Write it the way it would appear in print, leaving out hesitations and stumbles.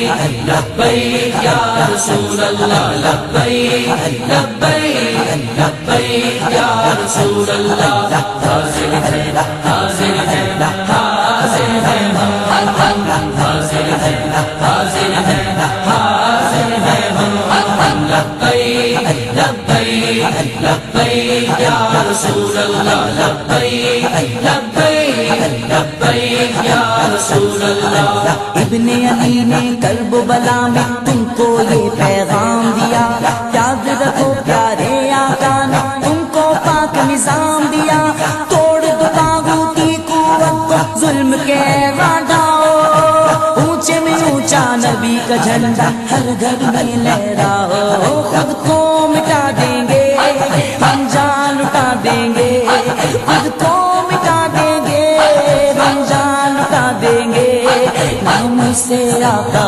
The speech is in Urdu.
لبیک یا رسول اللہ لبیک لبیک لبیک یا رسول اللہ حاضر ہے حاضر ہے حاضر ہے حاضر ہے حاضر ہے حاضر ہے لبیک لبیک لبیک یا رسول اللہ لبیک لبیک لبیک یا رسول اللہ ابن علی نے کرب و بلا میں تم کو یہ پیغام دیا، یاد رکھو پیارے آقا نے تم کو پاک نظام دیا، توڑ دو طاغوتی قوت کو ظلم کے ہٹاؤ، اونچے میں اونچا نبی کا جھنڈا ہر گھر میں لہراؤ، خود کو مٹا دیں گے ہم جان لٹا دیں گے، خود کو مٹا دیں گے ہم جان لٹا دیں گے، نام سے آقا